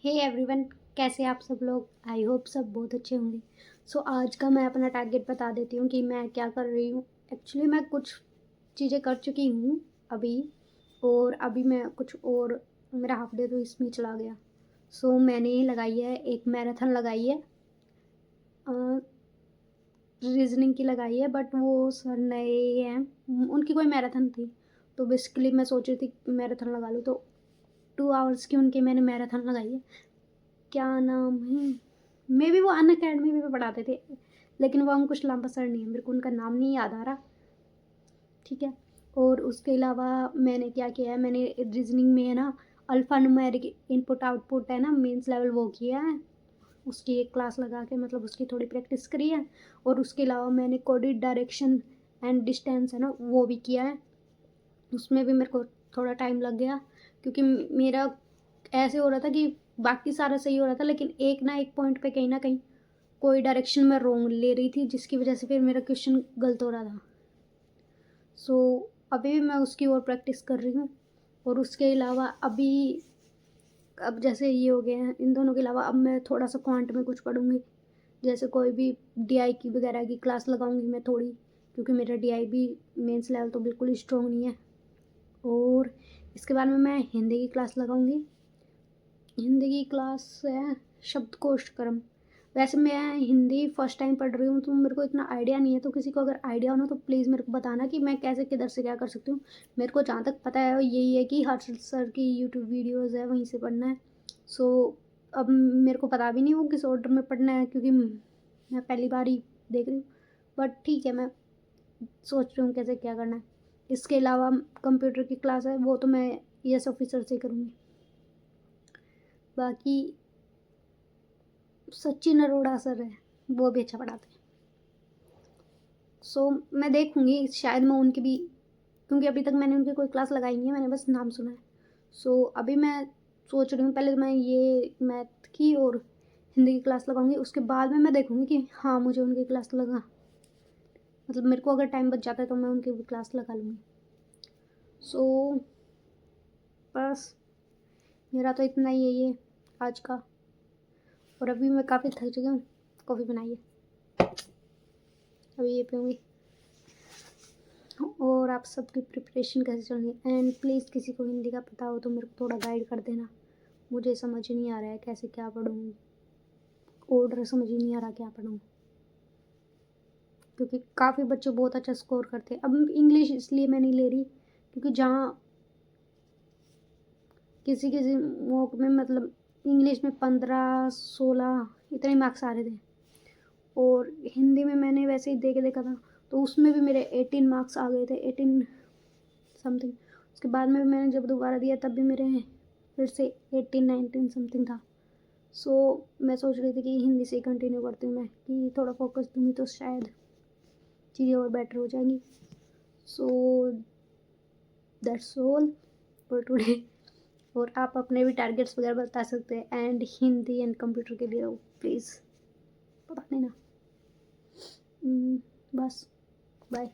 Hey everyone, कैसे आप सब लोग। आई होप सब बहुत अच्छे होंगे। सो आज का मैं अपना टारगेट बता देती हूँ कि मैं क्या कर रही हूँ। एक्चुअली मैं कुछ चीज़ें कर चुकी हूँ अभी, और अभी मैं कुछ और, मेरा हाफ डे तो इसमें चला गया। सो मैंने लगाई है, एक मैराथन लगाई है, रीजनिंग की लगाई है, बट वो सर नए हैं, उनकी कोई मैराथन थी, तो बेसिकली मैं सोच रही थी मैराथन लगा लूँ, तो 2 आवर्स की उनकी मैंने मैराथन लगाई है। क्या नाम है, मे बी वो अन अकेडमी में भी पढ़ाते थे, लेकिन वो अंकुश लांबा सर नहीं है, मेरे को उनका नाम नहीं याद आ रहा। ठीक है। और उसके अलावा मैंने क्या किया है, मैंने रीजनिंग में है ना, अल्फ़ा न्यूमेरिक इनपुट आउटपुट है ना, मेंस लेवल, वो किया है। उसकी एक क्लास लगा के मतलब उसकी थोड़ी प्रैक्टिस करी है। और उसके अलावा मैंने कोडिड डायरेक्शन एंड डिस्टेंस है ना, वो भी किया है। उसमें भी मेरे को थोड़ा टाइम लग गया, क्योंकि मेरा ऐसे हो रहा था कि बाकी सारा सही हो रहा था, लेकिन एक ना एक पॉइंट पे कहीं ना कहीं कोई डायरेक्शन में रॉन्ग ले रही थी, जिसकी वजह से फिर मेरा क्वेश्चन गलत हो रहा था। सो अभी भी मैं उसकी और प्रैक्टिस कर रही हूँ। और उसके अलावा अभी, अब जैसे ये हो गए हैं, इन दोनों के अलावा अब मैं थोड़ा सा क्वांट में कुछ पढ़ूंगी। जैसे कोई भी डीआई की वगैरह की क्लास लगाऊंगी मैं थोड़ी, क्योंकि मेरा डीआई भी मेंस लेवल तो बिल्कुल ही स्ट्रॉन्ग नहीं है। और इसके बाद में मैं हिंदी की क्लास लगाऊंगी। हिंदी की क्लास है शब्दकोश क्रम। वैसे मैं हिंदी फर्स्ट टाइम पढ़ रही हूँ, तो मेरे को इतना आइडिया नहीं है, तो किसी को अगर आइडिया हो ना तो प्लीज़ मेरे को बताना कि मैं कैसे किधर से क्या कर सकती हूँ। मेरे को जहाँ तक पता है यही है कि हर्षल सर की यूट्यूब वीडियोज़ है, वहीं से पढ़ना है। सो अब मेरे को पता भी नहीं वो किस ऑर्डर में पढ़ना है, क्योंकि मैं पहली बार ही देख रही हूँ। बट ठीक है, मैं सोच रही हूँ कैसे क्या करना है। इसके अलावा कंप्यूटर की क्लास है, वो तो मैं ES ऑफिसर से करूँगी। बाकी सचिन अरोड़ा सर है, वो भी अच्छा पढ़ाते हैं। सो मैं देखूँगी, शायद मैं उनकी भी, क्योंकि अभी तक मैंने उनकी कोई क्लास लगाई नहीं है, मैंने बस नाम सुना है। सो अभी मैं सोच रही हूँ पहले मैं ये मैथ की और हिंदी की क्लास लगाऊंगी, उसके बाद में मैं देखूँगी कि हाँ मुझे उनकी क्लास लगा, मतलब मेरे को अगर टाइम बच जाता है तो मैं उनकी भी क्लास लगा लूँगी। सो बस मेरा तो इतना ही है ये आज का। और अभी मैं काफ़ी थक चुकी हूँ, कॉफ़ी बनाइए, अभी ये पीऊँगी। और आप सबकी प्रिपरेशन कैसे चल रही है, एंड प्लीज़ किसी को हिंदी का पता हो तो मेरे को थोड़ा गाइड कर देना। मुझे समझ ही नहीं आ रहा है कैसे क्या पढ़ूँ, ऑर्डर समझ ही नहीं आ रहा क्या पढ़ूँ, क्योंकि काफ़ी बच्चे बहुत अच्छा स्कोर करते हैं। अब इंग्लिश इसलिए मैं नहीं ले रही क्योंकि जहाँ किसी किसी मॉक में मतलब इंग्लिश में 15-16 इतने मार्क्स आ रहे थे, और हिंदी में मैंने वैसे ही देखा था, तो उसमें भी मेरे 18 मार्क्स आ गए थे, 18 समथिंग। उसके बाद में मैंने जब दोबारा दिया तब भी मेरे फिर से 18-19 समथिंग था। सो मैं सोच रही थी कि हिंदी से कंटिन्यू करती हूँ मैं, कि थोड़ा फोकस दूँगी तो शायद चीज़ें और बेटर हो जाएंगी। So that's all for today. और आप अपने भी टारगेट्स वगैरह बता सकते हैं, एंड हिंदी एंड कंप्यूटर के लिए प्लीज़ बता देना। बस बाय।